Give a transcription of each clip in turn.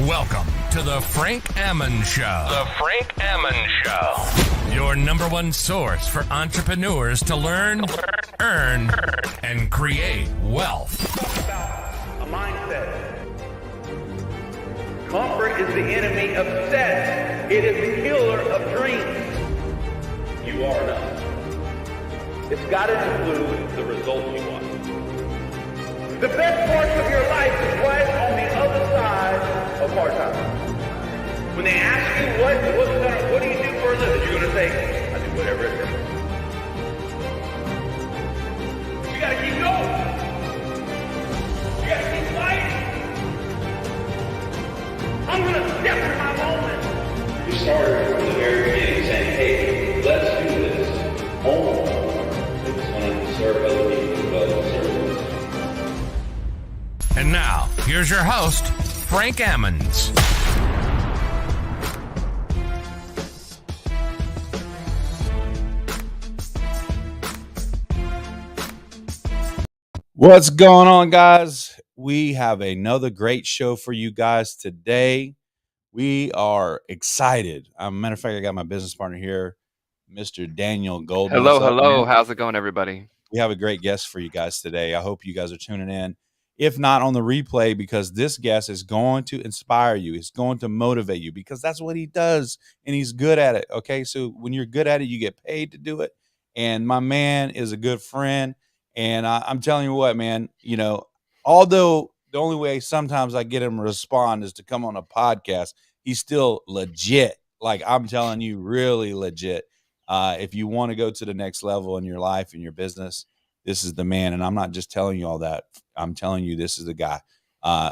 Welcome to the Frank Ammons Show. The Frank Ammons Show. Your number one source for entrepreneurs to learn, earn, and create wealth. A mindset. Comfort is the enemy of success. It is the killer of dreams. You are enough. It's got to include the result you want. The best parts of your life is right on the other side of hard times. When they ask you what do you do for a living, you're going to say, I do whatever it takes. You got to keep going. You got to keep fighting. I'm going to step in my moment. You started from the very beginning saying, hey, let's do this. Only it's going to serve other people as well as serve us. And now, here's your host, Frank Ammons. What's going on, guys? We have another great show for you guys today. We are excited. Matter of fact, I got my business partner here, Mr. Daniel Goldman. Hello. How's it going, everybody? We have a great guest for you guys today. I hope you guys are tuning in. If not on the replay, because this guest is going to inspire you. It's going to motivate you because that's what he does, and he's good at it, okay? So when you're good at it, you get paid to do it, and my man is a good friend, and I'm telling you what, man, you know, although the only way sometimes I get him to respond is to come on a podcast, he's still legit. Like, I'm telling you, really legit. If you want to go to the next level in your life and your business, this is the man. And I'm not just telling you all that. I'm telling you, this is the guy.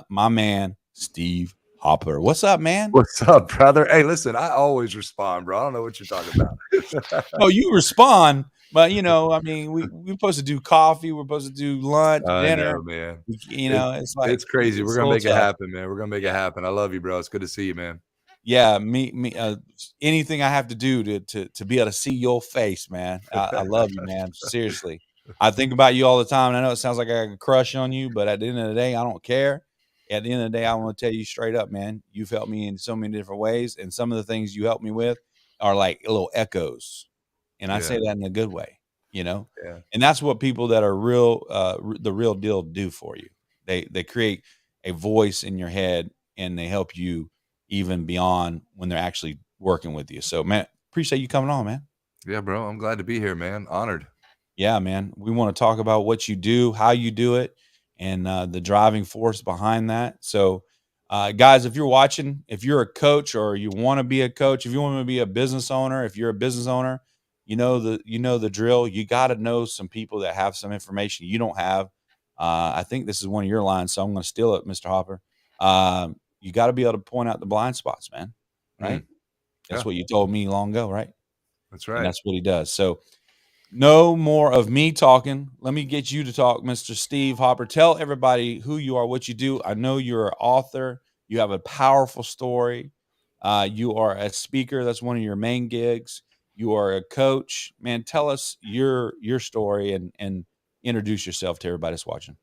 My man, Steve Hopper. What's up, man? What's up, brother? Hey, listen, I always respond, bro. I don't know what you're talking about. Oh, you respond, but you know, I mean, we're supposed to do coffee. We're supposed to do lunch, dinner. Know, man. You know, it's like it's crazy. We're gonna make it happen, man. We're gonna make it happen. I love you, bro. It's good to see you, man. Yeah, anything I have to do to be able to see your face, man. I love you, man. Seriously. I think about you all the time, and I know it sounds like I got a crush on you, but at the end of the day, I don't care. At the end of the day, I want to tell you straight up, man, you've helped me in so many different ways, and some of the things you helped me with are like little echoes, and I say that in a good way, you know? Yeah. And that's what people that are real, the real deal do for you. They create a voice in your head, and they help you even beyond when they're actually working with you. So, man, appreciate you coming on, man. Yeah, bro. I'm glad to be here, man. Honored. Yeah, man. We want to talk about what you do, how you do it, and the driving force behind that. So, guys, if you're watching, if you're a coach or you want to be a coach, if you want to be a business owner, if you're a business owner, you know the drill. You got to know some people that have some information you don't have. I think this is one of your lines, so I'm going to steal it, Mr. Hopper. You got to be able to point out the blind spots, man. Right? That's what you told me long ago, right? That's right. And that's what he does. So, no more of me talking. Let me get you to talk, Mr. Steve Hopper. Tell everybody who you are, what you do. I know you're an author. You have a powerful story. You are a speaker. That's one of your main gigs. You are a coach. Man, tell us your story and introduce yourself to everybody that's watching.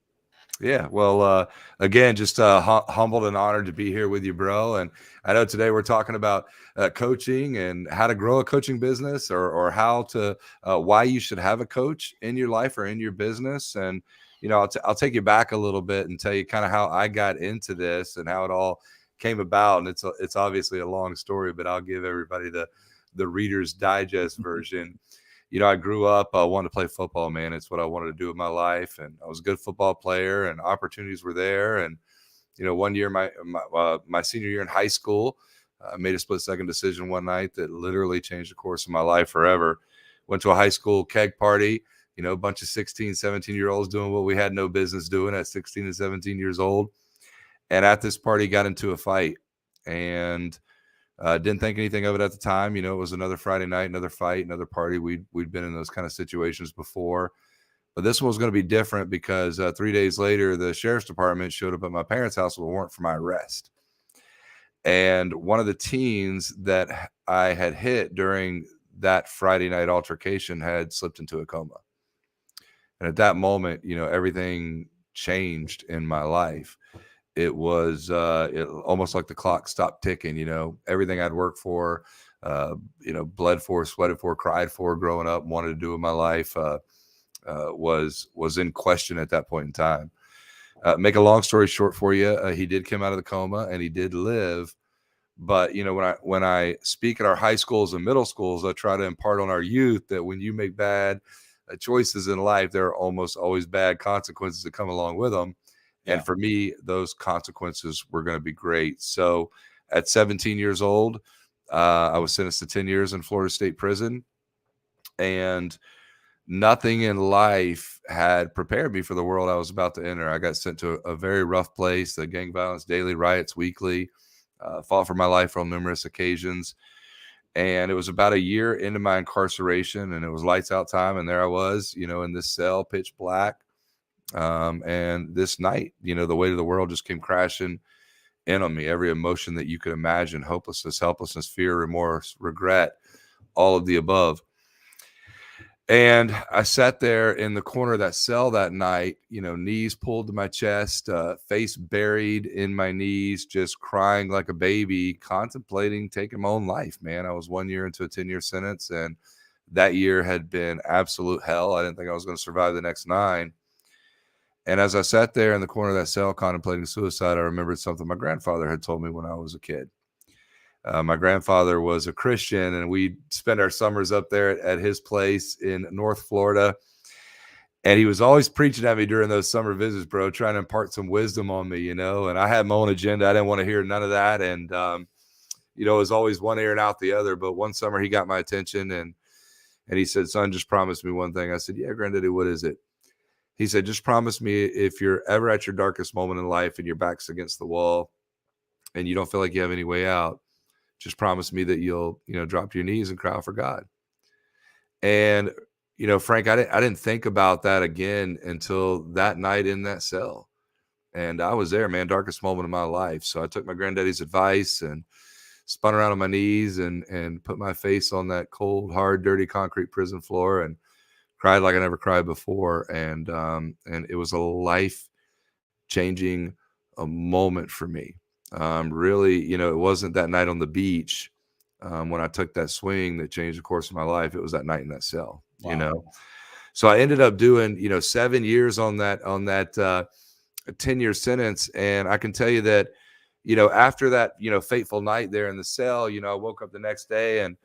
Yeah, well, again, just humbled and honored to be here with you, bro. And I know today we're talking about coaching and how to grow a coaching business, or how to why you should have a coach in your life or in your business. And you know, I'll take you back a little bit and tell you kind of how I got into this and how it all came about. And it's obviously a long story, but I'll give everybody the Reader's Digest version. You know, I grew up, wanted to play football, man. It's what I wanted to do with my life. And I was a good football player and opportunities were there. And, you know, one year, my senior year in high school, I made a split-second decision one night that literally changed the course of my life forever. Went to a high school keg party, you know, a bunch of 16, 17-year-olds doing what we had no business doing at 16 and 17 years old. And at this party, got into a fight. And didn't think anything of it at the time. You know, it was another Friday night, another fight, another party. We'd been in those kind of situations before, but this one was going to be different because 3 days later, the sheriff's department showed up at my parents' house with a warrant for my arrest. And one of the teens that I had hit during that Friday night altercation had slipped into a coma. And at that moment, you know, everything changed in my life. it was almost like the clock stopped ticking. Everything I'd worked for, bled for, sweated for, cried for growing up, wanted to do in my life, was in question at that point in time. Make a long story short for you, he did come out of the coma and he did live. But when I speak at our high schools and middle schools, I try to impart on our youth that when you make bad choices in life, there are almost always bad consequences that come along with them. And for me, those consequences were going to be great. So at 17 years old, I was sentenced to 10 years in Florida State Prison. And nothing in life had prepared me for the world I was about to enter. I got sent to a very rough place, the gang violence, daily riots weekly, fought for my life on numerous occasions. And it was about a year into my incarceration, and it was lights out time. And there I was, in this cell, pitch black. And this night, the weight of the world just came crashing in on me. Every emotion that you could imagine: hopelessness, helplessness, fear, remorse, regret, all of the above. And I sat there in the corner of that cell that night, knees pulled to my chest, face buried in my knees, just crying like a baby, contemplating taking my own life, man. I was 1 year into a 10-year sentence, and that year had been absolute hell. I didn't think I was going to survive the next 9. And as I sat there in the corner of that cell contemplating suicide, I remembered something my grandfather had told me when I was a kid. My grandfather was a Christian, and we spent our summers up there at his place in North Florida. And he was always preaching at me during those summer visits, bro, trying to impart some wisdom on me, and I had my own agenda. I didn't want to hear none of that. And, it was always one ear and out the other. But one summer he got my attention, and he said, "Son, just promise me one thing." I said, "Yeah, Granddaddy, what is it?" He said, "Just promise me, if you're ever at your darkest moment in life and your back's against the wall and you don't feel like you have any way out, just promise me that you'll, drop to your knees and cry out for God." And, Frank, I didn't think about that again until that night in that cell. And I was there, man, darkest moment of my life. So I took my granddaddy's advice and spun around on my knees and put my face on that cold, hard, dirty concrete prison floor and cried like I never cried before. And it was a life-changing moment for me. Really, it wasn't that night on the beach when I took that swing that changed the course of my life. It was that night in that cell. Wow. So I ended up doing 7 years on that 10-year sentence. And I can tell you that after that fateful night there in the cell, I woke up the next day and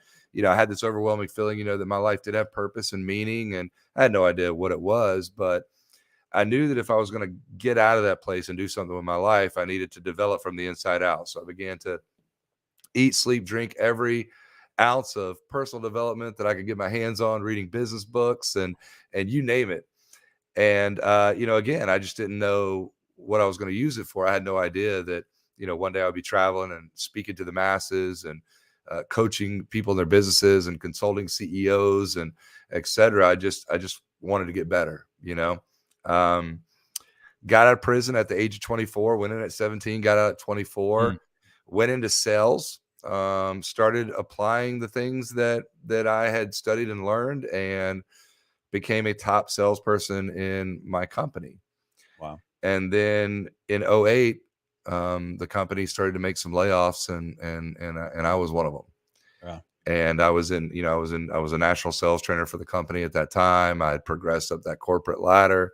I had this overwhelming feeling that my life did have purpose and meaning, and I had no idea what it was, but I knew that if I was going to get out of that place and do something with my life, I needed to develop from the inside out. So I began to eat, sleep, drink every ounce of personal development that I could get my hands on, reading business books and you name it. And, again, I just didn't know what I was going to use it for. I had no idea that, one day I would be traveling and speaking to the masses and coaching people in their businesses and consulting CEOs and et cetera. I just wanted to get better, got out of prison at the age of 24, went in at 17, got out at 24, went into sales, started applying the things that I had studied and learned, and became a top salesperson in my company. Wow. And then in 2008, the company started to make some layoffs, and I was one of them. Yeah. And I was a national sales trainer for the company at that time. I had progressed up that corporate ladder,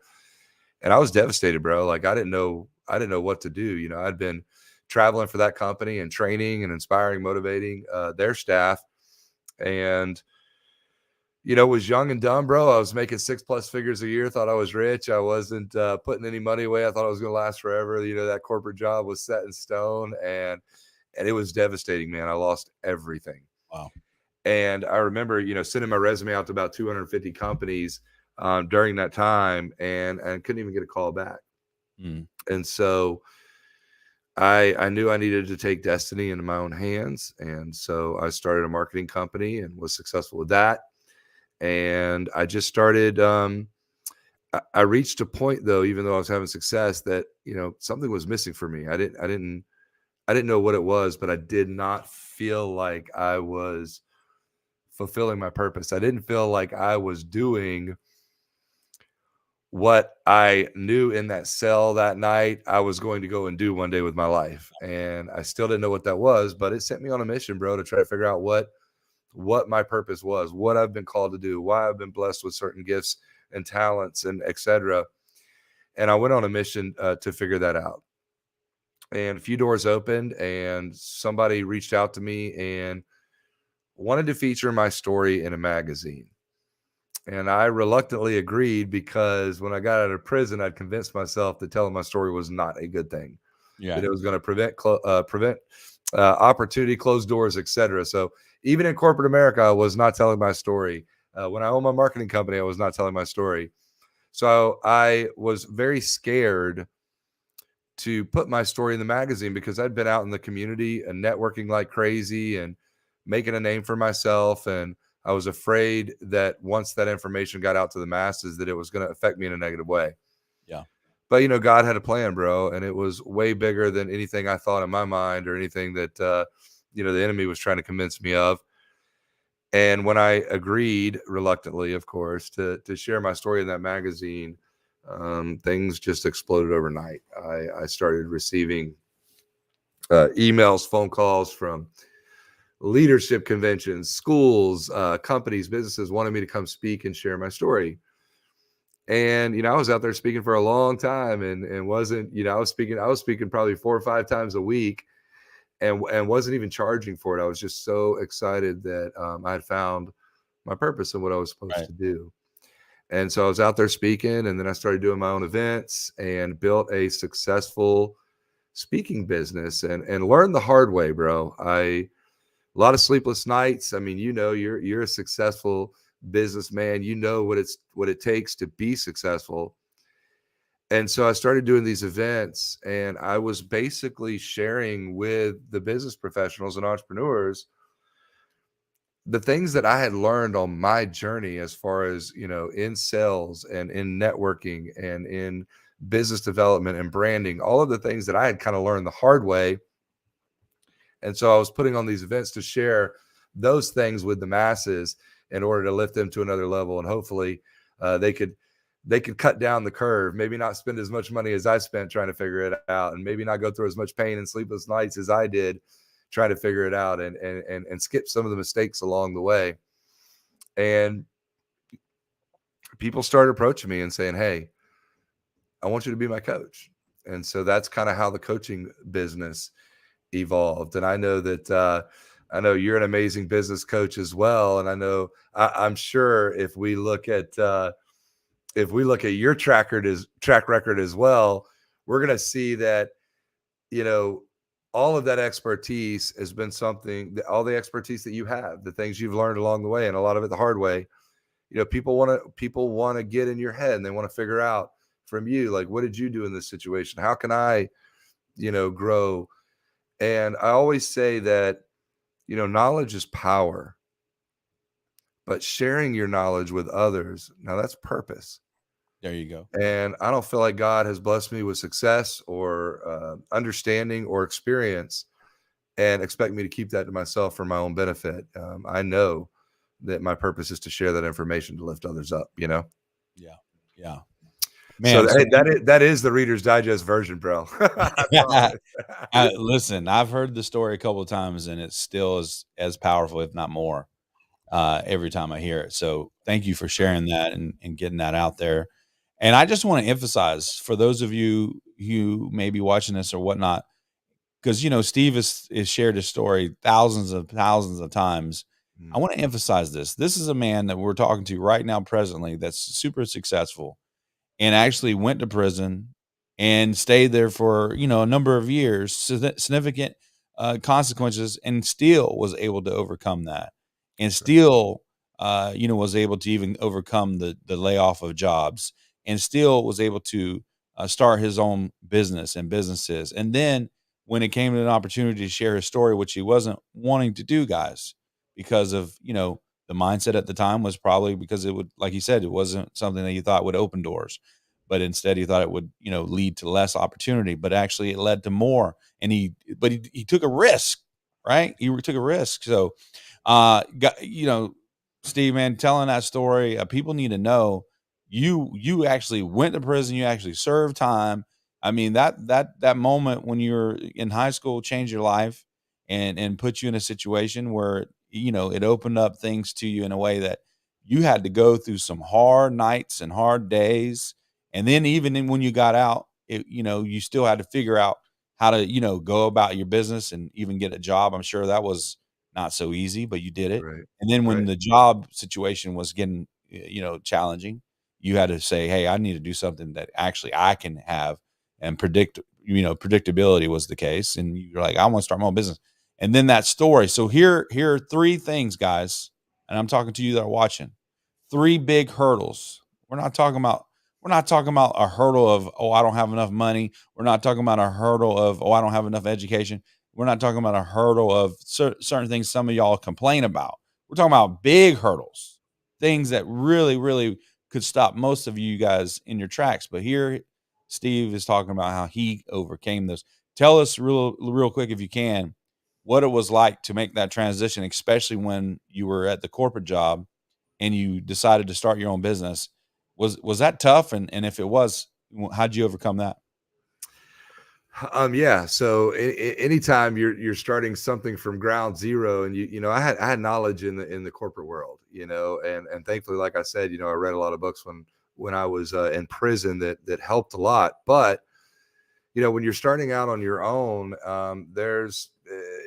and I was devastated, bro. Like I didn't know what to do. I'd been traveling for that company and training and inspiring, motivating their staff, and was young and dumb, bro. I was making 6+ figures a year, thought I was rich. I wasn't putting any money away. I thought it was going to last forever. That corporate job was set in stone, and it was devastating, man. I lost everything. Wow. And I remember, sending my resume out to about 250 companies during that time, and couldn't even get a call back. And so I knew I needed to take destiny into my own hands. And so I started a marketing company and was successful with that. And I just started, I reached a point though, even though I was having success, that, something was missing for me. I didn't know what it was, but I did not feel like I was fulfilling my purpose. I didn't feel like I was doing what I knew in that cell that night I was going to go and do one day with my life. And I still didn't know what that was, but it sent me on a mission, bro, to try to figure out what my purpose was, what I've been called to do, why I've been blessed with certain gifts and talents and etc. And I went on a mission to figure that out. And a few doors opened and somebody reached out to me and wanted to feature my story in a magazine. And I reluctantly agreed because when I got out of prison, I'd convinced myself that telling my story was not a good thing. Yeah. That it was going to prevent opportunity, closed doors, etc. So even in corporate America, I was not telling my story. When I owned my marketing company, I was not telling my story. So I was very scared to put my story in the magazine because I'd been out in the community and networking like crazy and making a name for myself. And I was afraid that once that information got out to the masses, that it was going to affect me in a negative way. Yeah. But, you know, God had a plan, bro. And it was way bigger than anything I thought in my mind or anything that, you know, the enemy was trying to convince me of. And when I agreed, reluctantly, of course, to share my story in that magazine, things just exploded overnight. I started receiving emails, phone calls from leadership conventions, schools, companies, businesses wanting me to come speak and share my story. And, you know, I was out there speaking for a long time and wasn't, you know, I was speaking probably 4 or 5 times a week and wasn't even charging for it. I was just so excited that I had found my purpose and what I was supposed to do. And so I was out there speaking, and then I started doing my own events and built a successful speaking business and learned the hard way, bro. A lot of sleepless nights. I mean, you know, you're a successful businessman. You know what it takes to be successful. And so I started doing these events, and I was basically sharing with the business professionals and entrepreneurs the things that I had learned on my journey as far as, you know, in sales and in networking and in business development and branding, all of the things that I had kind of learned the hard way. And so I was putting on these events to share those things with the masses in order to lift them to another level. And hopefully they could cut down the curve, maybe not spend as much money as I spent trying to figure it out, and maybe not go through as much pain and sleepless nights as I did trying to figure it out, and skip some of the mistakes along the way. And people started approaching me and saying, "Hey, I want you to be my coach." And so that's kind of how the coaching business evolved. And I know that I know you're an amazing business coach as well. And I know I'm sure if we look at your track record as well, we're going to see that, you know, all of that expertise has been something that all the expertise that you have, the things you've learned along the way, and a lot of it the hard way, you know, people want to get in your head and they want to figure out from you, like, what did you do in this situation? How can I, you know, grow? And I always say that, you know, knowledge is power, but sharing your knowledge with others, now that's purpose. There you go. And I don't feel like God has blessed me with success or understanding or experience and expect me to keep that to myself for my own benefit. I know that my purpose is to share that information to lift others up, you know? Yeah. Yeah. Man, So, hey, that is the Reader's Digest version, bro. listen, I've heard the story a couple of times, and it still is as powerful, if not more, every time I hear it. So thank you for sharing that and getting that out there. And I just want to emphasize for those of you who may be watching this or whatnot, because, you know, Steve has shared his story thousands of times. I want to emphasize this. This is a man that we're talking to right now, presently, that's super successful and actually went to prison and stayed there for, you know, a number of years, significant consequences, and still was able to overcome that, and still, you know, was able to even overcome the layoff of jobs, and still was able to start his own business and businesses. And then when it came to an opportunity to share his story, which he wasn't wanting to do, guys, because of, you know, the mindset at the time was probably because it would, like he said, it wasn't something that he thought would open doors, but instead he thought it would, you know, lead to less opportunity, but actually it led to more. And he took a risk, right? He took a risk. So, you know, Steve, man, telling that story, people need to know you actually went to prison, you actually served time. I mean, that moment when you're in high school changed your life and put you in a situation where, it opened up things to you in a way that you had to go through some hard nights and hard days. And then when you got out, you still had to figure out how to, go about your business and even get a job. I'm sure that was not so easy, but you did it. Right. And then when Right. the job situation was getting, challenging, you had to say, "Hey, I need to do something that actually I can have and predictability was the case." And you're like, "I want to start my own business." And then that story. So here are three things, guys, and I'm talking to you that are watching. Three big hurdles. We're not talking about a hurdle of, "Oh, I don't have enough money." We're not talking about a hurdle of, "Oh, I don't have enough education." We're not talking about a hurdle of certain things some of y'all complain about. We're talking about big hurdles, things that really, really could stop most of you guys in your tracks. But here, Steve is talking about how he overcame this. Tell us real quick, if you can, what it was like to make that transition, especially when you were at the corporate job and you decided to start your own business. Was that tough? And if it was, how'd you overcome that? Yeah. So anytime you're starting something from ground zero, and I had knowledge in the corporate world, and thankfully, like I said, I read a lot of books when I was in prison that helped a lot. But when you're starting out on your own,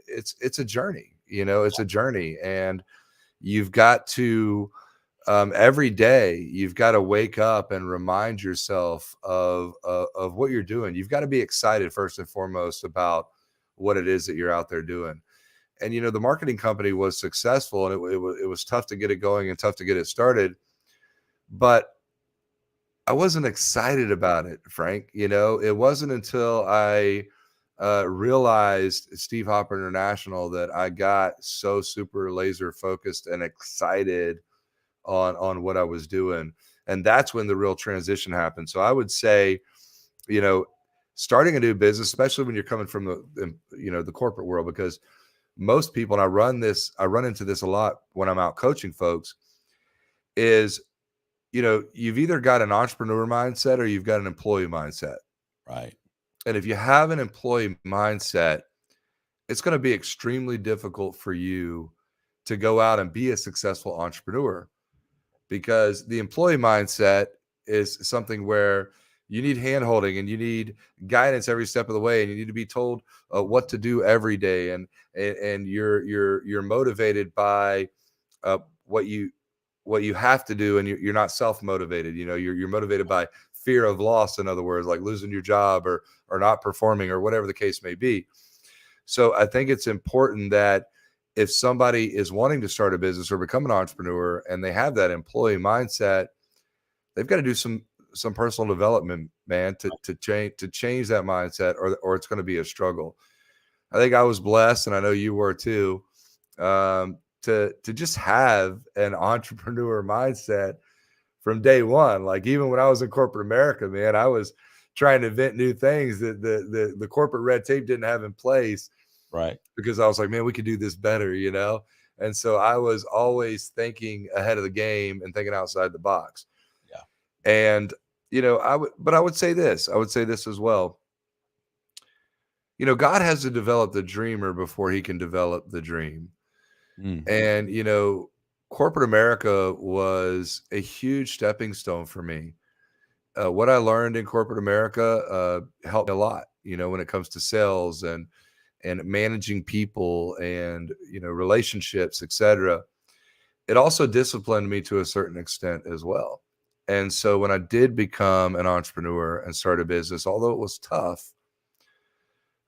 it's a journey. It's a journey, and you've got to every day you've got to wake up and remind yourself of what you're doing. You've got to be excited first and foremost about what it is that you're out there doing. And the marketing company was successful, and it was tough to get it going and tough to get it started, but I wasn't excited about it, Frank. It wasn't until I realized Steve Hopper International that I got so super laser focused and excited on what I was doing. And that's when the real transition happened. So I would say, starting a new business, especially when you're coming from the corporate world, because most people, and I run into this a lot when I'm out coaching folks, is, you've either got an entrepreneur mindset or you've got an employee mindset. Right. And if you have an employee mindset, it's going to be extremely difficult for you to go out and be a successful entrepreneur, because the employee mindset is something where you need handholding and you need guidance every step of the way, and you need to be told what to do every day, and you're motivated by what you have to do, and you're not self-motivated. You're motivated by fear of loss, in other words, like losing your job or not performing or whatever the case may be. So I think it's important that if somebody is wanting to start a business or become an entrepreneur and they have that employee mindset, they've got to do some personal development, man, to change that mindset, or it's going to be a struggle. I think I was blessed, and I know you were too, to just have an entrepreneur mindset from day one. Like, even when I was in corporate America, man, I was trying to invent new things that the corporate red tape didn't have in place. Right. Because I was like, man, we could do this better, And so I was always thinking ahead of the game and thinking outside the box. Yeah. And, I would say this as well. God has to develop the dreamer before he can develop the dream. Mm. And, corporate America was a huge stepping stone for me. What I learned in corporate America helped me a lot, when it comes to sales and managing people and, relationships, etc. It also disciplined me to a certain extent as well. And so when I did become an entrepreneur and start a business, although it was tough,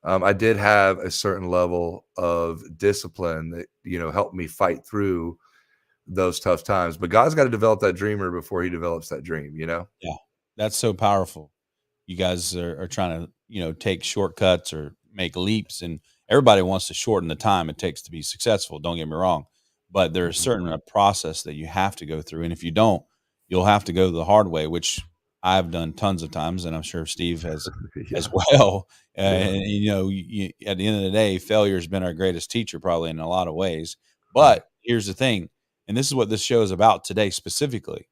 I did have a certain level of discipline that, helped me fight through those tough times. But God's got to develop that dreamer before he develops that dream, Yeah. That's so powerful. You guys are trying to, take shortcuts or make leaps, and everybody wants to shorten the time it takes to be successful. Don't get me wrong, but there's certain a process that you have to go through. And if you don't, you'll have to go the hard way, which I've done tons of times. And I'm sure Steve has as well. And, at the end of the day, failure has been our greatest teacher, probably in a lot of ways. But here's the thing, and this is what this show is about today specifically.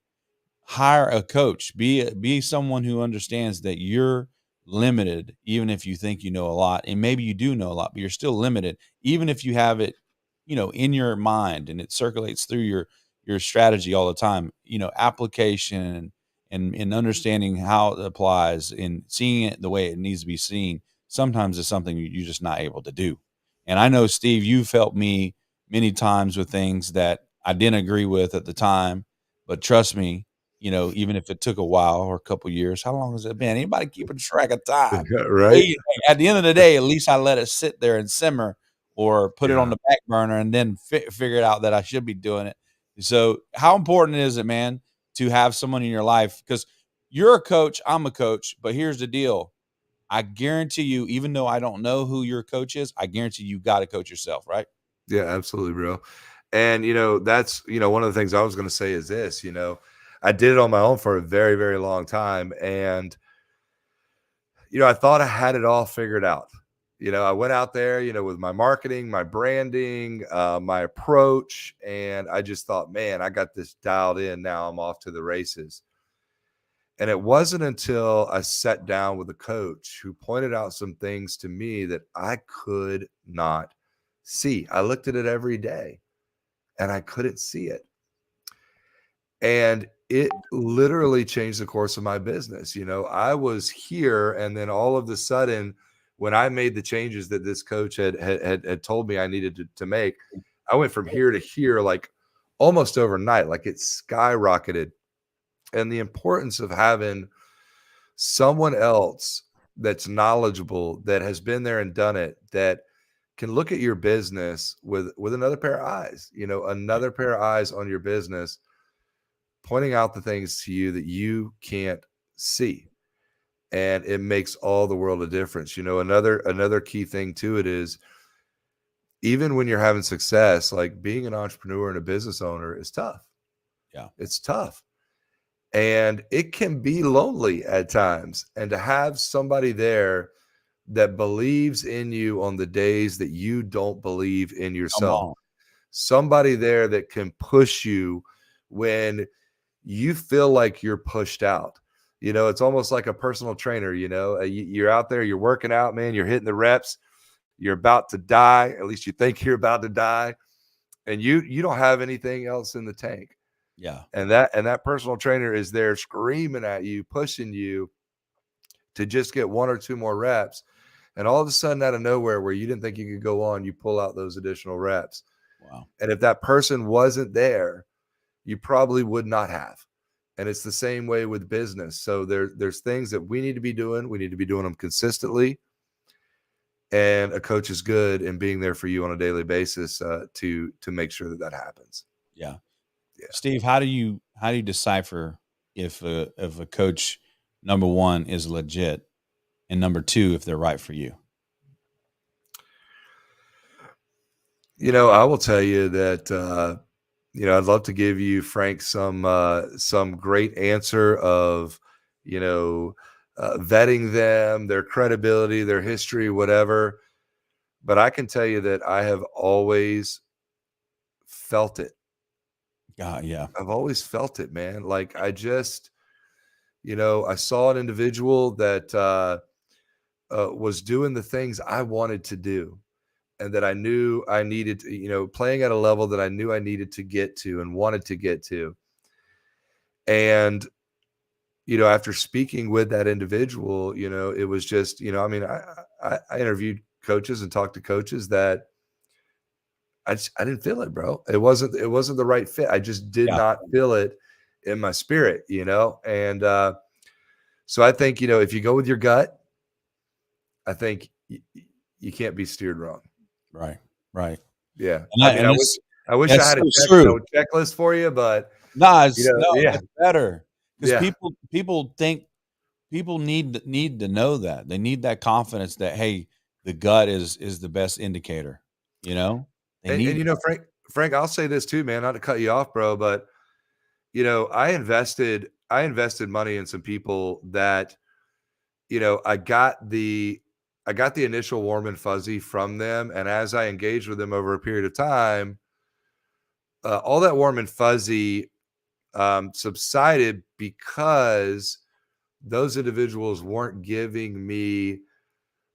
hire a coach. Be someone who understands that you're limited, even if you think you know a lot, and maybe you do know a lot, but you're still limited, even if you have it, in your mind and it circulates through your strategy all the time. Application and understanding how it applies and seeing it the way it needs to be seen. Sometimes it's something you're just not able to do. And I know, Steve, you've helped me many times with things that I didn't agree with at the time, but trust me, even if it took a while or a couple years, how long has it been? Anybody keeping track of time? Right. At the end of the day, at least I let it sit there and simmer or put it on Yeah. the back burner and then figure out that I should be doing it. So how important is it, man, to have someone in your life? Because you're a coach, I'm a coach, but here's the deal. I guarantee you, even though I don't know who your coach is, I guarantee you got to coach yourself, right? Yeah, absolutely, bro. And that's one of the things I was going to say is this. I did it on my own for a very, very long time, and I thought I had it all figured out. I went out there, with my marketing, my branding, my approach, and I just thought, man, I got this dialed in. Now I'm off to the races. And it wasn't until I sat down with a coach who pointed out some things to me that I could not see. I looked at it every day and I couldn't see it. And it literally changed the course of my business. I was here, and then all of a sudden, when I made the changes that this coach had told me I needed to make, I went from here to here, like almost overnight. Like it skyrocketed. And the importance of having someone else that's knowledgeable, that has been there and done it, that can look at your business with another pair of eyes, another pair of eyes on your business, pointing out the things to you that you can't see. And it makes all the world of difference. Another key thing to it is, even when you're having success, like being an entrepreneur and a business owner is tough. Yeah. It's tough. And it can be lonely at times. And to have somebody there that believes in you on the days that you don't believe in Come yourself, on. somebody there that can push you when you feel like you're pushed out. It's almost like a personal trainer. You're out there, you're working out, man, you're hitting the reps, you're about to die. At least you think you're about to die. And you don't have anything else in the tank. Yeah. And that personal trainer is there screaming at you, pushing you to just get one or two more reps. And all of a sudden, out of nowhere, where you didn't think you could go on, you pull out those additional reps. Wow. And if that person wasn't there, you probably would not have. And it's the same way with business. So there's things that we need to be doing. We need to be doing them consistently. And a coach is good in being there for you on a daily basis to make sure that happens. Yeah. Yeah. Steve, how do you decipher if a coach, number one, is legit, and number two, if they're right for you? I will tell you that I'd love to give you, Frank, some great answer of vetting them, their credibility, their history, whatever. But I can tell you that I have always felt it. Yeah. I've always felt it, man. Like I just, I saw an individual that was doing the things I wanted to do, and that I knew I needed to, playing at a level that I knew I needed to get to and wanted to get to. And, after speaking with that individual, it was just, I interviewed coaches and talked to coaches that I didn't feel it, bro. It wasn't the right fit. I just did not feel it in my spirit, And so I think, if you go with your gut, I think you can't be steered wrong. Right. Yeah. I wish I had a checklist for you, but it's better, because Yeah. people think people need to know that. They need that confidence that, hey, the gut is the best indicator. Frank, I'll say this too, man, not to cut you off, bro, but I invested money in some people that, I got the initial warm and fuzzy from them. And as I engaged with them over a period of time, all that warm and fuzzy subsided because those individuals weren't giving me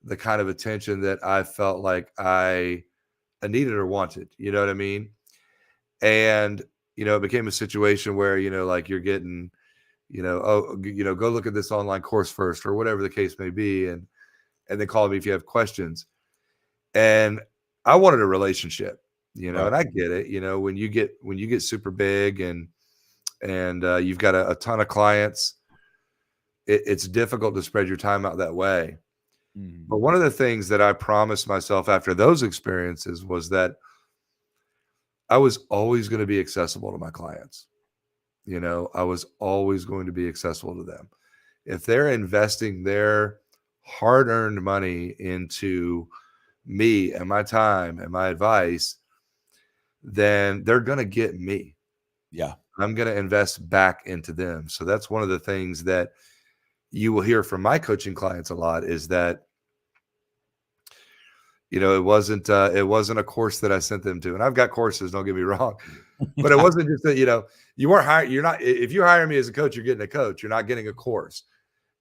the kind of attention that I felt like I needed or wanted. You know what I mean? And, it became a situation where, like you're getting, go look at this online course first or whatever the case may be. And then call me if you have questions. And I wanted a relationship, Right. and I get it, when you get super big and you've got a ton of clients, it's difficult to spread your time out that way. Mhm. But one of the things that I promised myself after those experiences was that I was always going to be accessible to my clients. I was always going to be accessible to them. If they're investing their hard-earned money into me and my time and my advice, then they're going to get me. Yeah. I'm going to invest back into them. So that's one of the things that you will hear from my coaching clients a lot is that, it wasn't a course that I sent them to. And I've got courses, don't get me wrong, but it wasn't just that, you weren't hired. You're not, if you hire me as a coach, you're getting a coach. You're not getting a course.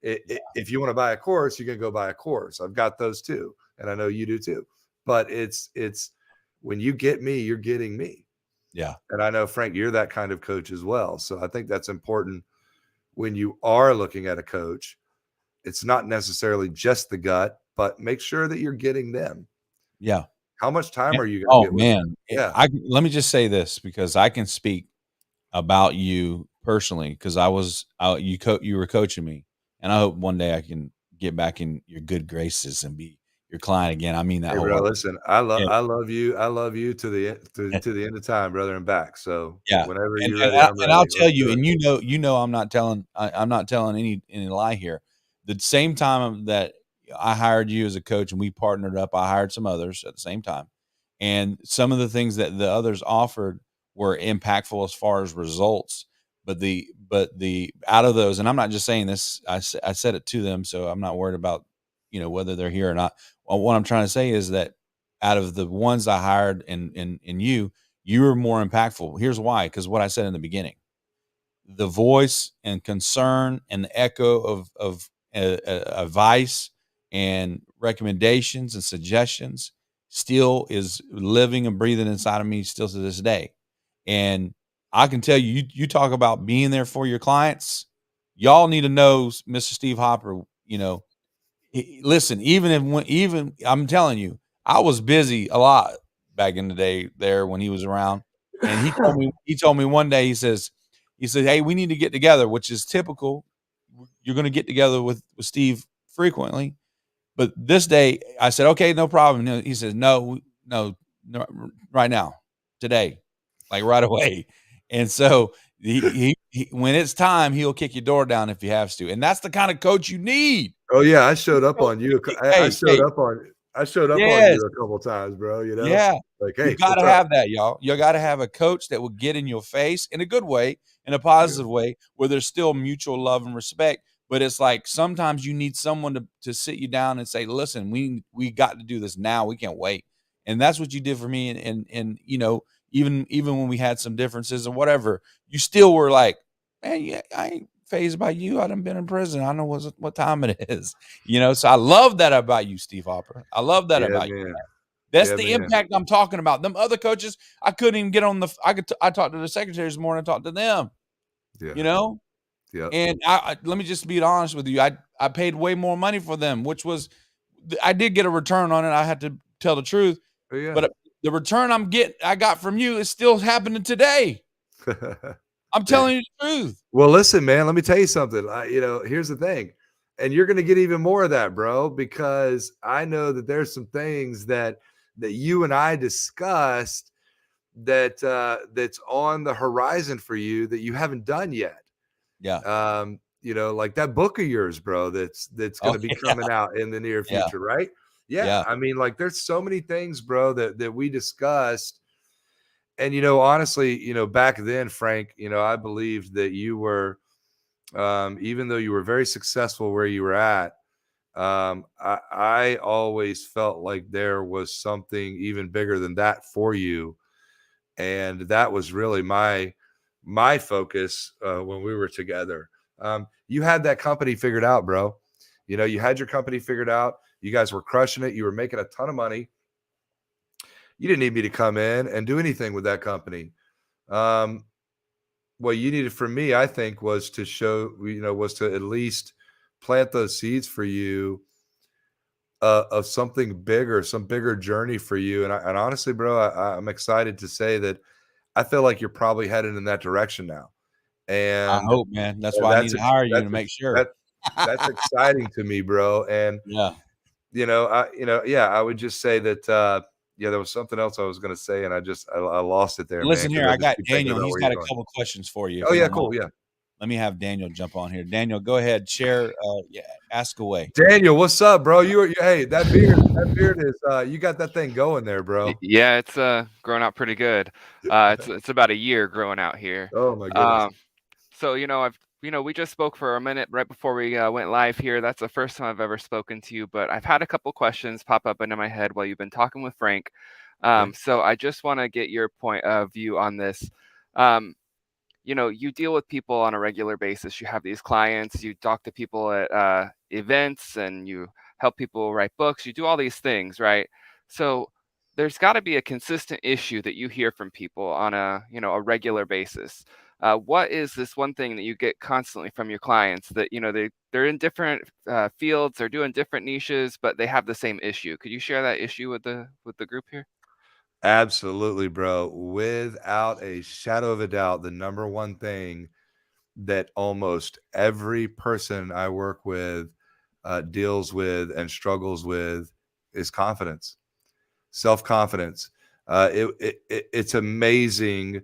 If you want to buy a course, you can go buy a course. I've got those too. And I know you do too, but it's when you get me, you're getting me. Yeah. And I know, Frank, you're that kind of coach as well. So I think that's important when you are looking at a coach. It's not necessarily just the gut, but make sure that you're getting them. Yeah. How much time are you going Oh to get with them? man. Yeah. Let me just say this because I can speak about you personally because you were coaching me, and I hope one day I can get back in your good graces and be your client again. I mean that Hey, bro, wholeheartedly. listen, I Yeah. love you. I love you to the to the end of time, brother, and back. So Yeah, whenever and you're and ready, I I'm and I'll ready. tell Let's you, do it. and I'm not telling any lie here. The same time that I hired you as a coach and we partnered up, I hired some others at the same time, and some of the things that the others offered were impactful as far as results. But the out of those, and I'm not just saying this, I said it to them, so I'm not worried about whether they're here or not. Well, what I'm trying to say is that out of the ones I hired and you were more impactful. Here's why, because what I said in the beginning, the voice and concern and the echo of advice and recommendations and suggestions still is living and breathing inside of me still to this day. And I can tell you, you talk about being there for your clients. Y'all need to know, Mr. Steve Hopper. Listen, even I'm telling you, I was busy a lot back in the day there when he was around, and he told me one day he said, "Hey, we need to get together," which is typical. You're going to get together with Steve frequently, but this day I said, "Okay, no problem." He says, "No, no, no, right now, today, like right away," and so when it's time, he'll kick your door down if he has to, and that's the kind of coach you need. Oh yeah, I showed up on you. I Hey, showed hey, up on yes, you a couple times, bro. yeah. Like, You hey, gotta what's up? have that, y'all. You gotta have a coach that will get in your face in a good way, in a Yeah. positive way, where there's still mutual love and respect. But it's like sometimes you need someone to sit you down and say, "Listen, we got to do this now. We can't wait." And that's what you did for me. And even when we had some differences or whatever, you still were like, "Man, yeah, I ain't phased by you. I done been in prison. I know what time it is." So I love that about you, Steve Hopper. I love that Yeah, about you. man. That's Yeah, the man. impact I'm talking about. Them other coaches, I couldn't even get on the. I talked to the secretaries this morning. I talked to them. Yeah. You know, Yep. and I let me just be honest with you. I paid way more money for them, which was I did get a return on it. I had to tell the truth, Oh yeah. but the return I got from you is still happening today. I'm Man. telling you the truth. Well, listen, man, let me tell you something. Here's the thing. And you're going to get even more of that, bro, because I know that there's some things that you and I discussed that's on the horizon for you that you haven't done yet. Yeah. Like that book of yours, bro, that's going Oh to be yeah. coming out in the near Yeah. future, right? Yeah. Yeah. I mean, like there's so many things, bro, that we discussed. And honestly, back then, Frank, I believed that you were even though you were very successful where you were at, I always felt like there was something even bigger than that for you. And that was really my focus when we were together. You had that company figured out, bro. You know, you had your company figured out. You guys were crushing it. You were making a ton of money. You didn't need me to come in and do anything with that company. What you needed from me, I think, was to was to at least plant those seeds for you of something bigger, some bigger journey for you. And honestly, bro, I'm excited to say that I feel like you're probably headed in that direction now. I And hope, man. That's why I need to hire you to make sure. That's exciting to me, bro. And Yeah. I would just say that there was something else I was going to say, and I lost it there, man. Listen here, I I just got keep thinking Daniel. about He's where got you're a going. couple questions for you. if Oh you yeah, don't cool. mind. Yeah, Let me have Daniel jump on here. Daniel, go ahead, share. Ask away. Daniel, what's up, bro? Hey, that beard is you got that thing going there, bro. Yeah, it's growing out pretty good. It's about a year growing out here. Oh my goodness. So we just spoke for a minute right before we went live here. That's the first time I've ever spoken to you, but I've had a couple questions pop up into my head while you've been talking with Frank. So I just want to get your point of view on this. You deal with people on a regular basis. You have these clients, you talk to people at events, and you help people write books. You do all these things, right? So there's got to be a consistent issue that you hear from people on a regular basis. What is this one thing that you get constantly from your clients that they're in different fields, they're doing different niches, but they have the same issue? Could you share that issue with the group here? Absolutely, bro. Without a shadow of a doubt, the number one thing that almost every person I work with deals with and struggles with is confidence, self-confidence. It's amazing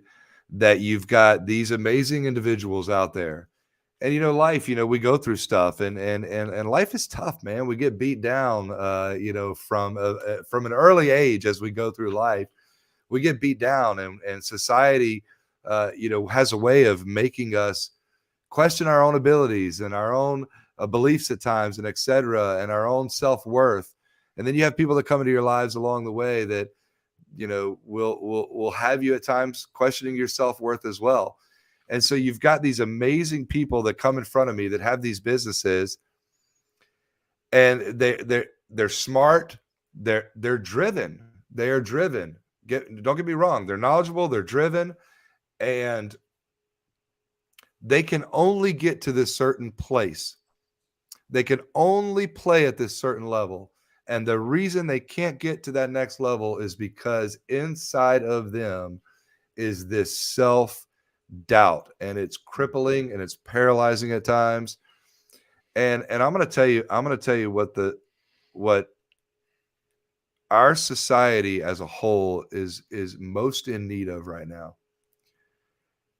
that you've got these amazing individuals out there. And life, we go through stuff, and life is tough, man. We get beat down, from an early age as we go through life. We get beat down, and society, has a way of making us question our own abilities and our own beliefs at times, and et cetera, and our own self-worth. And then you have people that come into your lives along the way that, will have you at times questioning your self-worth as well. And so you've got these amazing people that come in front of me that have these businesses, and they're smart, they're driven, they are driven. Don't get me wrong, they're knowledgeable, they're driven, and they can only get to this certain place. They can only play at this certain level. And the reason they can't get to that next level is because inside of them is this self-doubt, and it's crippling and it's paralyzing at times. And I'm going to tell you what our society as a whole is most in need of right now.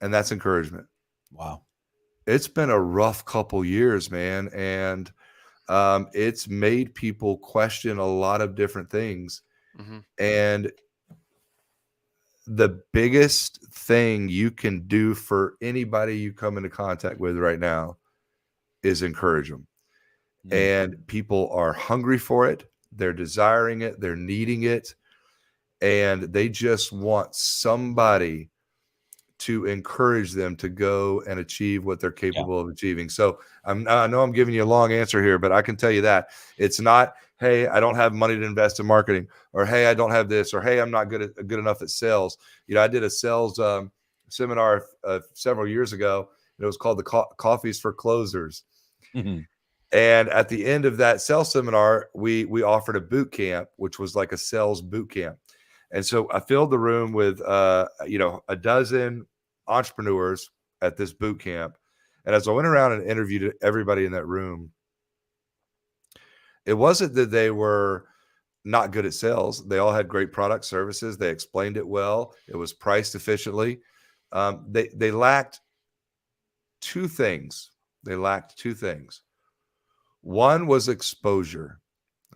And that's encouragement. Wow. It's been a rough couple years, man. And it's made people question a lot of different things. Mm-hmm. And the biggest thing you can do for anybody you come into contact with right now is encourage them. Mm. And people are hungry for it. They're desiring it. They're needing it. And they just want somebody to encourage them to go and achieve what they're capable of achieving. So I know I'm giving you a long answer here, but I can tell you that it's not, hey, I don't have money to invest in marketing, or hey, I don't have this, or hey, I'm not good enough at sales. I did a sales seminar several years ago. It was called the Coffees for Closers. Mm-hmm. And at the end of that sales seminar, we offered a boot camp, which was like a sales boot camp. And so I filled the room with, a dozen entrepreneurs at this boot camp. And as I went around and interviewed everybody in that room, it wasn't that they were not good at sales. They all had great product services. They explained it well. It was priced efficiently. They lacked two things. One was exposure.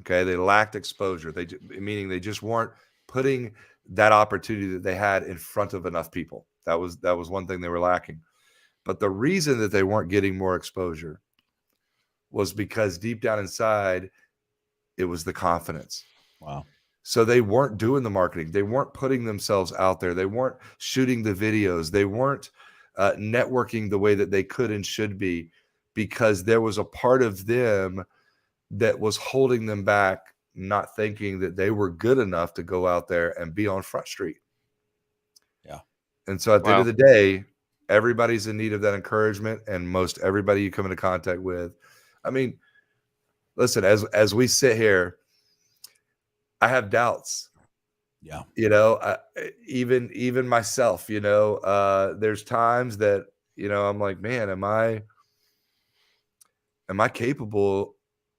Okay. They lacked exposure. Meaning they just weren't putting that opportunity that they had in front of enough people. That was one thing they were lacking. But the reason that they weren't getting more exposure was because deep down inside, it was the confidence. Wow. So they weren't doing the marketing. They weren't putting themselves out there. They weren't shooting the videos. They weren't networking the way that they could and should be, because there was a part of them that was holding them back, not thinking that they were good enough to go out there and be on Front Street. Yeah. And so at the end of the day, everybody's in need of that encouragement, and most everybody you come into contact with. I mean, listen, as we sit here, I have doubts. Yeah. You know, even myself, you know, there's times that, you know, I'm like, man, am I capable?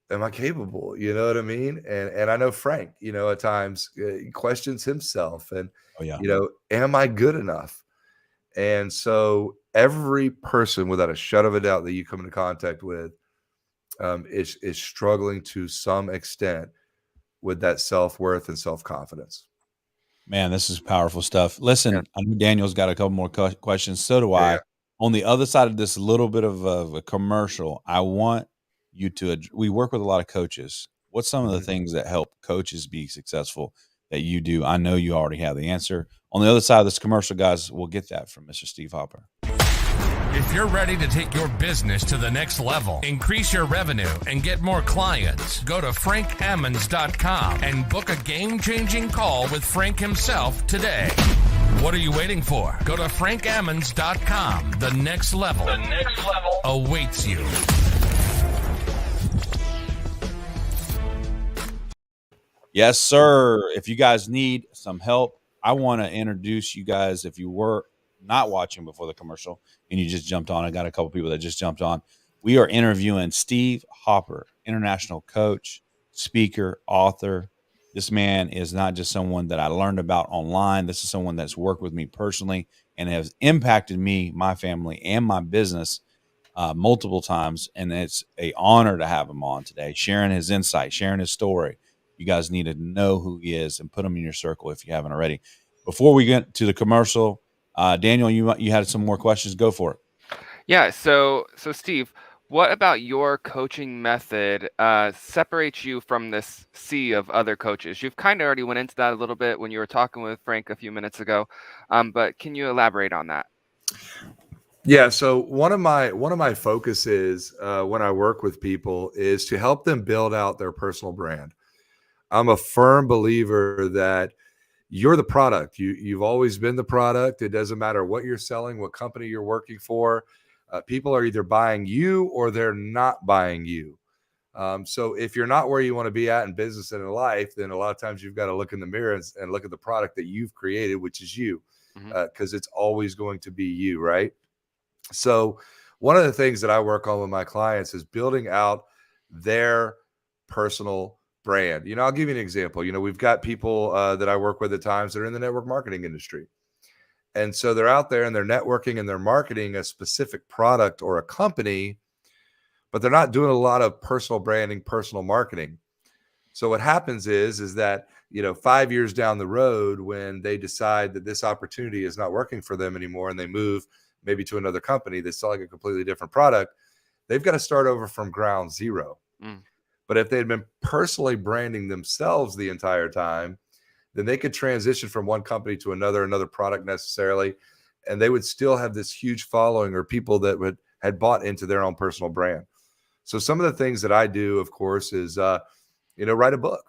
Am I capable? You know what I mean? And I know Frank, you know, at times he questions himself, and, Oh, yeah. you know, am I good enough? And so every person, without a shadow of a doubt, that you come into contact with is struggling to some extent with that self-worth and self-confidence. Man, this is powerful stuff. Listen, I know Daniel's got a couple more questions. So do I. Yeah. On the other side of this little bit of a commercial, I want you to, we work with a lot of coaches. What's some of the things that help coaches be successful that you do? I know you already have the answer. On the other side of this commercial, guys, we'll get that from Mr. Steve Hopper. If you're ready to take your business to the next level, increase your revenue, and get more clients, go to frankammons.com and book a game-changing call with Frank himself today. What are you waiting for? Go to frankammons.com. The next level awaits you. Yes, sir. If you guys need some help, I want to introduce you guys. If you were not watching before the commercial and you just jumped on, I got a couple people that just jumped on. We are interviewing Steve Hopper, international coach, speaker, author. This man is not just someone that I learned about online. This is someone that's worked with me personally and has impacted me, my family, and my business multiple times. And it's an honor to have him on today, sharing his insight, sharing his story. You guys need to know who he is and put him in your circle if you haven't already. Before we get to the commercial, Daniel, you had some more questions. Go for it. Yeah. So Steve, what about your coaching method separates you from this sea of other coaches? You've kind of already went into that a little bit when you were talking with Frank a few minutes ago, but can you elaborate on that? Yeah. So one of my focuses when I work with people is to help them build out their personal brand. I'm a firm believer that you're the product. You've always been the product. It doesn't matter what you're selling, what company you're working for. People are either buying you or they're not buying you. So if you're not where you want to be at in business and in life, then a lot of times you've got to look in the mirror and look at the product that you've created, which is you, because it's always going to be you, right? So one of the things that I work on with my clients is building out their personal brand. You know, I'll give you an example. You know, we've got people that I work with at times that are in the network marketing industry. And so they're out there and they're networking and they're marketing a specific product or a company, but they're not doing a lot of personal branding, personal marketing. So what happens is that, you know, 5 years down the road, when they decide that this opportunity is not working for them anymore and they move maybe to another company that's selling a completely different product, they've got to start over from ground zero. But if they had been personally branding themselves the entire time, then they could transition from one company to another product necessarily, and they would still have this huge following or people that had bought into their own personal brand. So some of the things that I do, of course, is, you know, write a book.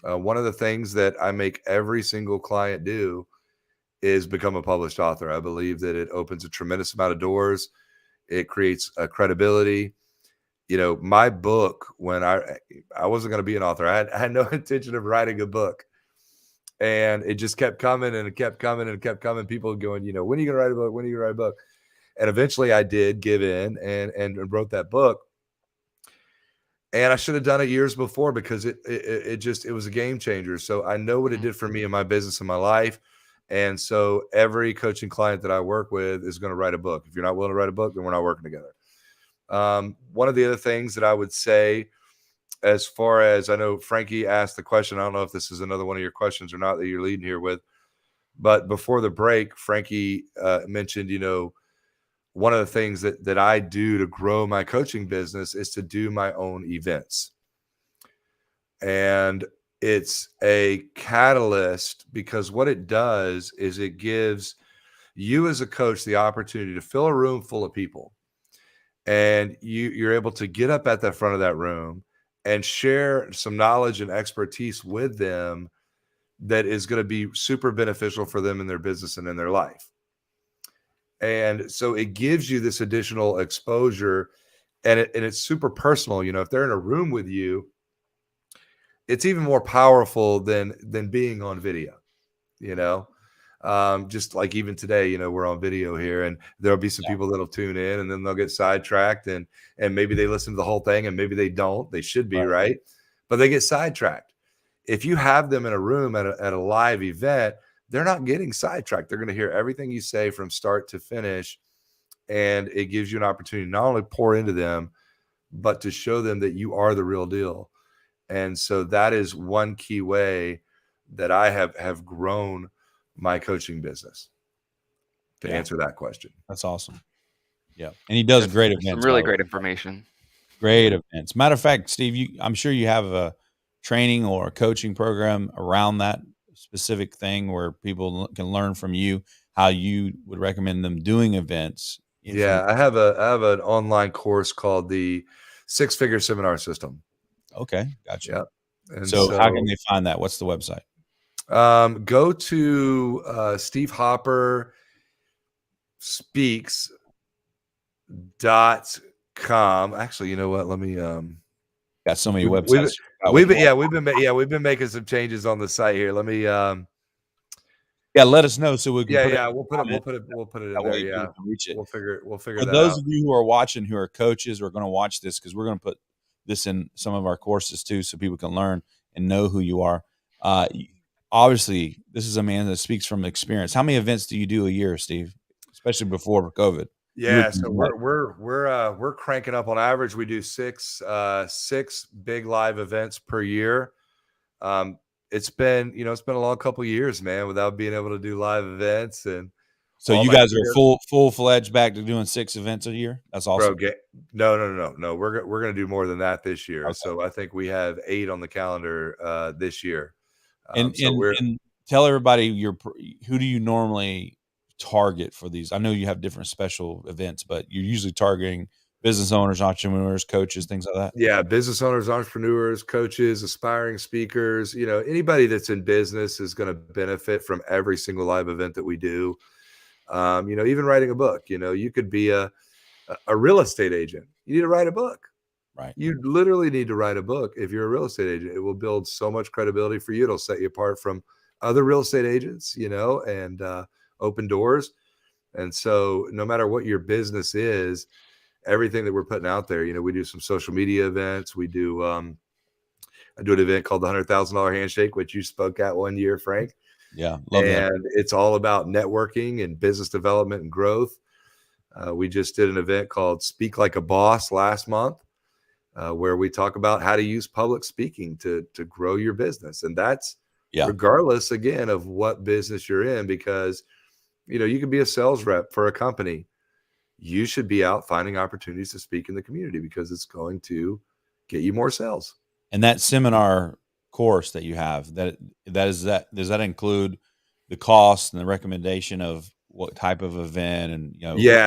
One of the things that I make every single client do is become a published author. I believe that it opens a tremendous amount of doors. It creates a credibility. You know, my book, when I wasn't going to be an author, I had no intention of writing a book, and it just kept coming and it kept coming and it kept coming. People going, you know, when are you going to write a book? When are you going to write a book? And eventually I did give in and wrote that book. And I should have done it years before because it was a game changer. So I know what it did for me in my business and my life. And so every coaching client that I work with is going to write a book. If you're not willing to write a book, then we're not working together. One of the other things that I would say, as far as, I know Frankie asked the question, I don't know if this is another one of your questions or not that you're leading here with, but before the break, Frankie mentioned, you know, one of the things that I do to grow my coaching business is to do my own events. And it's a catalyst because what it does is it gives you as a coach the opportunity to fill a room full of people. and you're able to get up at the front of that room and share some knowledge and expertise with them that is going to be super beneficial for them in their business and in their life. And so it gives you this additional exposure, and it's super personal. If they're in a room with you, it's even more powerful than being on video. Just like even today, we're on video here, and there'll be some people that'll tune in, and then they'll get sidetracked, and maybe they listen to the whole thing, and maybe they don't. They should be, right? But they get sidetracked. If you have them in a room at a live event, they're not getting sidetracked. They're going to hear everything you say from start to finish, and it gives you an opportunity not only pour into them, but to show them that you are the real deal. And so that is one key way that I have grown my coaching business, to answer that question. That's awesome. Yeah. And he does great events. Some really great information. Great events. Matter of fact, Steve, I'm sure you have a training or a coaching program around that specific thing where people can learn from you how you would recommend them doing events. Yeah, I have an online course called the 6-Figure Seminar System. Okay, gotcha. Yeah. And so how can they find that? What's the website? Go to Steve Hopper speaks.com. Actually, you know what? Let me got so many websites. We've been making some changes on the site here. Let me let us know so we can we'll put it in there. Yeah. Reach it. We'll figure For that those out. of you who are watching who are coaches or going to watch this, because we're going to put this in some of our courses too, so people can learn and know who you are. Obviously, this is a man that speaks from experience. How many events do you do a year, Steve? Especially before COVID. Yeah, so we're cranking up. On average, we do six big live events per year. It's been a long couple of years, man, without being able to do live events. And so you guys are full-fledged back to doing 6 events a year? That's awesome. Bro, no. We're going to do more than that this year. Okay. So I think we have 8 on the calendar this year. And tell everybody who do you normally target for these? I know you have different special events, but you're usually targeting business owners, entrepreneurs, coaches, things like that. Yeah, business owners, entrepreneurs, coaches, aspiring speakers. Anybody that's in business is going to benefit from every single live event that we do. Even writing a book. You could be a real estate agent. You need to write a book. Right. You literally need to write a book if you're a real estate agent. It will build so much credibility for you. It'll set you apart from other real estate agents, and open doors. And so no matter what your business is, everything that we're putting out there, we do some social media events. We do, I do an event called the $100,000 Handshake, which you spoke at one year, Frank. Yeah. Love that. And it's all about networking and business development and growth. We just did an event called Speak Like a Boss last month, where we talk about how to use public speaking to grow your business. And that's regardless, again, of what business you're in, because, you could be a sales rep for a company. You should be out finding opportunities to speak in the community because it's going to get you more sales. And that seminar course that you have, does that include the cost and the recommendation of what type of event and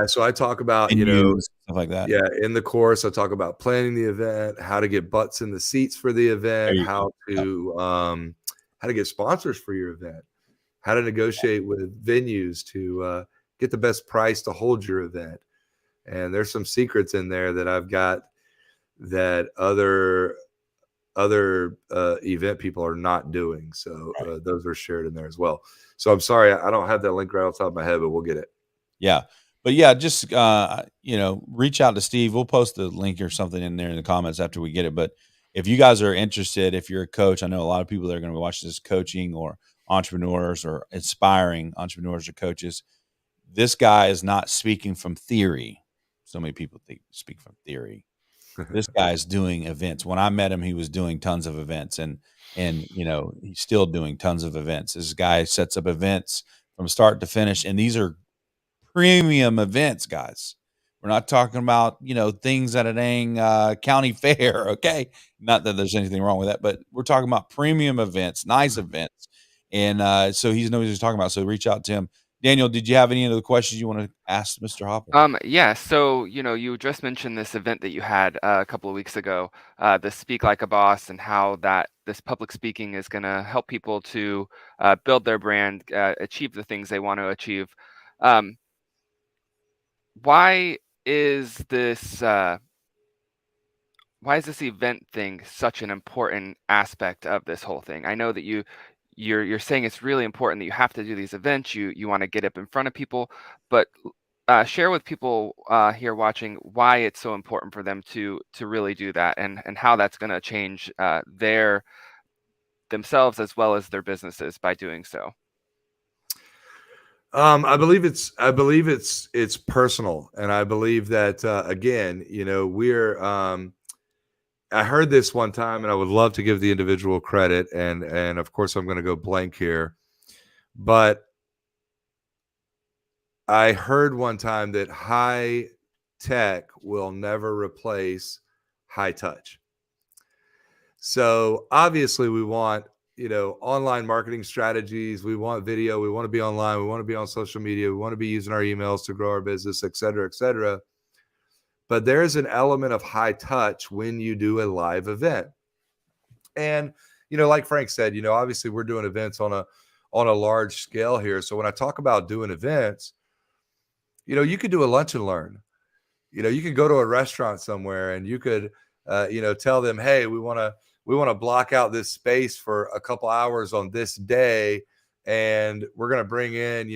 so I talk about stuff like that. In the course I talk about planning the event, how to get butts in the seats for the event, how to get sponsors for your event, how to negotiate with venues to get the best price to hold your event. And there's some secrets in there that I've got that other event people are not doing. So those are shared in there as well. So I'm sorry, I don't have that link right off the top of my head, but we'll get it. Yeah. But just, reach out to Steve. We'll post the link or something in there in the comments after we get it. But if you guys are interested, if you're a coach, I know a lot of people that are going to watch this coaching or entrepreneurs or aspiring entrepreneurs or coaches. This guy is not speaking from theory. So many people speak from theory. This guy is doing events. When I met him, he was doing tons of events, and he's still doing tons of events. This guy sets up events from start to finish, and these are premium events, guys. We're not talking about things at a dang county fair. Okay, not that there's anything wrong with that, but we're talking about premium events, nice events, and so he knows what he's talking about. So reach out to him. Daniel, did you have any other questions you want to ask Mr. Hopper? Yeah. So, you just mentioned this event that you had a couple of weeks ago, the Speak Like a Boss, and how that this public speaking is going to help people to build their brand, achieve the things they want to achieve. Um, why is this? Why is this event thing such an important aspect of this whole thing? I know that you're saying it's really important that you have to do these events. You want to get up in front of people, but share with people here watching why it's so important for them to really do that, and how that's going to change their themselves as well as their businesses by doing so. I believe it's personal, and I believe that again, I heard this one time, and I would love to give the individual credit, and of course I'm going to go blank here, but I heard one time that high tech will never replace high touch. So obviously we want, online marketing strategies. We want video. We want to be online. We want to be on social media. We want to be using our emails to grow our business, et cetera, et cetera. But there's an element of high touch when you do a live event. And, like Frank said, obviously we're doing events on a large scale here. So when I talk about doing events, you could do a lunch and learn. You could go to a restaurant somewhere and you could, tell them, hey, we want to block out this space for a couple hours on this day. And we're going to bring in,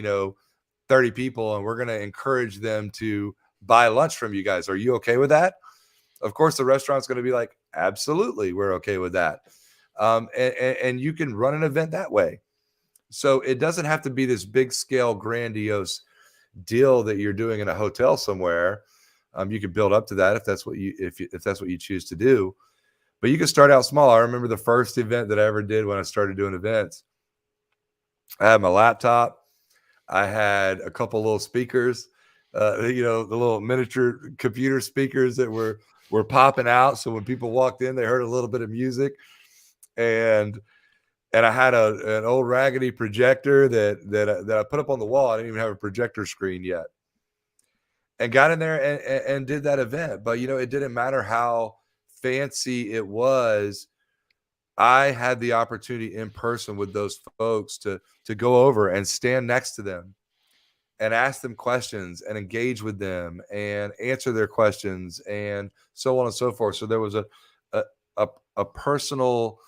30 people, and we're going to encourage them to buy lunch from you guys. Are you okay with that? Of course, the restaurant's going to be like, absolutely, we're okay with that. And you can run an event that way. So it doesn't have to be this big scale, grandiose deal that you're doing in a hotel somewhere. You can build up to that if that's what you choose to do. But you can start out small. I remember the first event that I ever did when I started doing events. I had my laptop. I had a couple little speakers, the little miniature computer speakers that were popping out. So when people walked in, they heard a little bit of music. And I had an old raggedy projector that I put up on the wall. I didn't even have a projector screen yet. And got in there and did that event. But, it didn't matter how fancy it was. I had the opportunity in person with those folks to go over and stand next to them and ask them questions and engage with them and answer their questions and so on and so forth. So there was a personal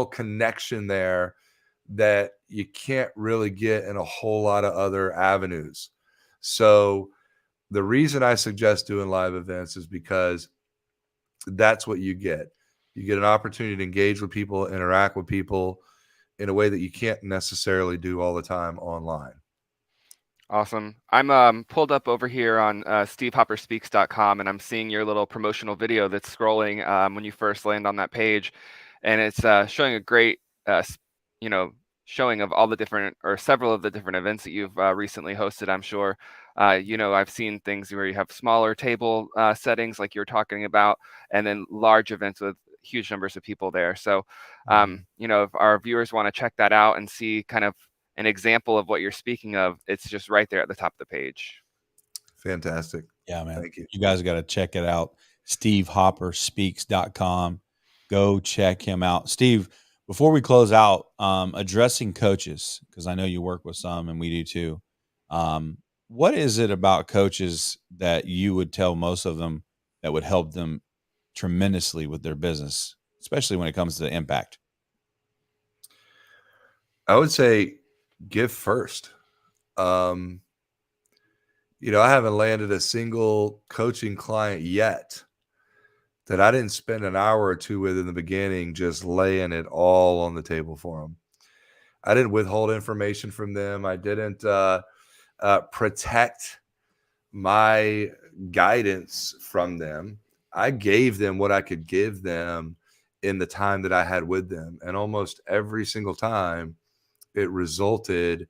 connection there that you can't really get in a whole lot of other avenues. So the reason I suggest doing live events is because that's what you get. You get an opportunity to engage with people, interact with people in a way that you can't necessarily do all the time online. Awesome. I'm pulled up over here on stevehopperspeaks.com, and I'm seeing your little promotional video that's scrolling when you first land on that page, and it's showing a great, showing of all the different, or several of the different events that you've recently hosted. I'm sure, I've seen things where you have smaller table settings like you're talking about, and then large events with huge numbers of people there. So, if our viewers want to check that out and see kind of an example of what you're speaking of, it's just right there at the top of the page. Fantastic. Yeah, man. Thank you. You guys got to check it out. SteveHopperSpeaks.com. Go check him out. Steve, before we close out, addressing coaches, because I know you work with some and we do too. What is it about coaches that you would tell most of them that would help them tremendously with their business, especially when it comes to impact? I would say give first. I haven't landed a single coaching client yet that I didn't spend an hour or two with in the beginning, just laying it all on the table for them. I didn't withhold information from them. I didn't protect my guidance from them. I gave them what I could give them in the time that I had with them. And almost every single time it resulted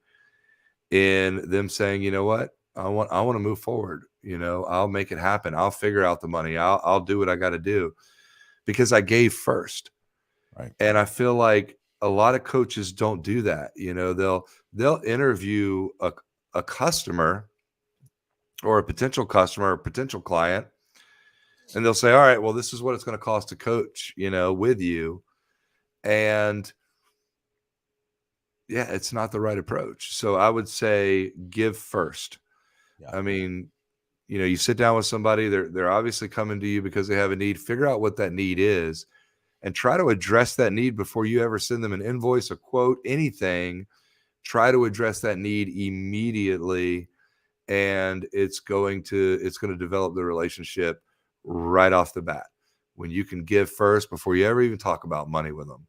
in them saying, you know what, I want to move forward. I'll make it happen. I'll figure out the money. I'll do what I got to do, because I gave first. Right. And I feel like a lot of coaches don't do that. They'll interview a customer or a potential customer or potential client, and they'll say, all right, well, this is what it's going to cost to coach, with you. And yeah, it's not the right approach. So I would say give first. Yeah. I mean, you sit down with somebody, they're obviously coming to you because they have a need. Figure out what that need is and try to address that need before you ever send them an invoice, a quote, anything. Try to address that need immediately, and it's going to develop the relationship right off the bat. When you can give first before you ever even talk about money with them.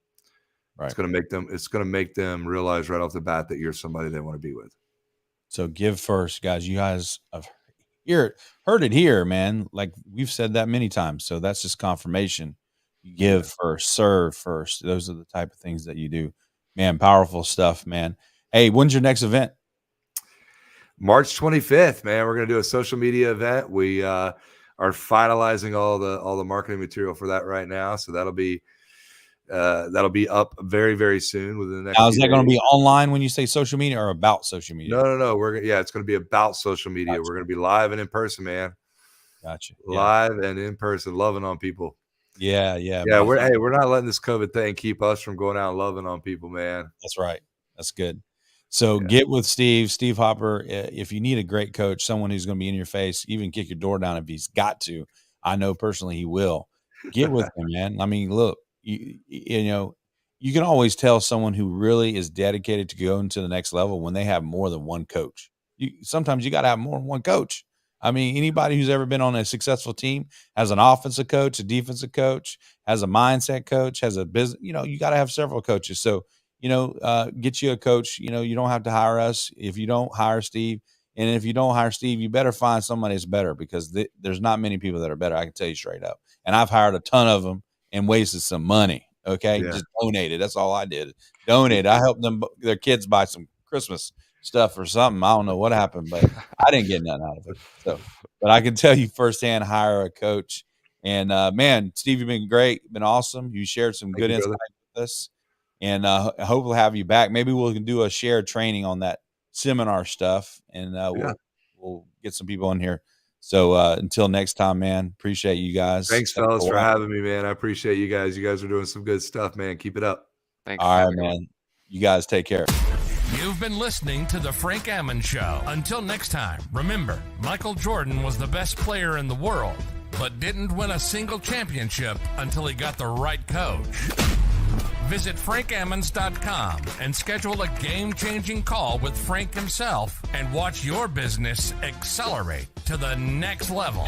Right. It's going to make them realize right off the bat that you're somebody they want to be with. So give first, guys. You guys have heard it here, man. Like we've said that many times. So that's just confirmation. You give first, serve first. Those are the type of things that you do, man. Powerful stuff, man. Hey, when's your next event? March 25th, man. We're going to do a social media event. We are finalizing all the marketing material for that right now. So that'll be up very, very soon within the next. Now, is that going to be online when you say social media, or about social media? No. It's going to be about social media. Gotcha. We're going to be live and in person, man. Gotcha. Live and in person, loving on people. Yeah. We're not letting this COVID thing keep us from going out and loving on people, man. That's right. That's good. So get with Steve Hopper. If you need a great coach, someone who's going to be in your face, even kick your door down if he's got to. I know personally he will. Get with him, man. I mean, look. You can always tell someone who really is dedicated to going to the next level when they have more than one coach. Sometimes you got to have more than one coach. I mean, anybody who's ever been on a successful team has an offensive coach, a defensive coach, has a mindset coach, has a business. You got to have several coaches. So, get you a coach. You don't have to hire us if you don't hire Steve. And if you don't hire Steve, you better find somebody that's better, because there's not many people that are better. I can tell you straight up. And I've hired a ton of them and wasted some money. Okay. Yeah. Just donated. That's all I did. Donated. I helped their kids buy some Christmas stuff or something. I don't know what happened, but I didn't get nothing out of it. So, but I can tell you firsthand, hire a coach. And man, Steve, you've been great, been awesome. You shared some good insight with us, and hopefully have you back. Maybe we can do a shared training on that seminar stuff, and we'll get some people in here. So until next time, man, appreciate you guys. Thanks, fellas, for having me, man. I appreciate you guys. You guys are doing some good stuff, man. Keep it up. Thanks. All right, man. You guys take care. You've been listening to The Frank Ammons Show. Until next time, remember, Michael Jordan was the best player in the world, but didn't win a single championship until he got the right coach. Visit FrankAmmons.com and schedule a game-changing call with Frank himself and watch your business accelerate to the next level.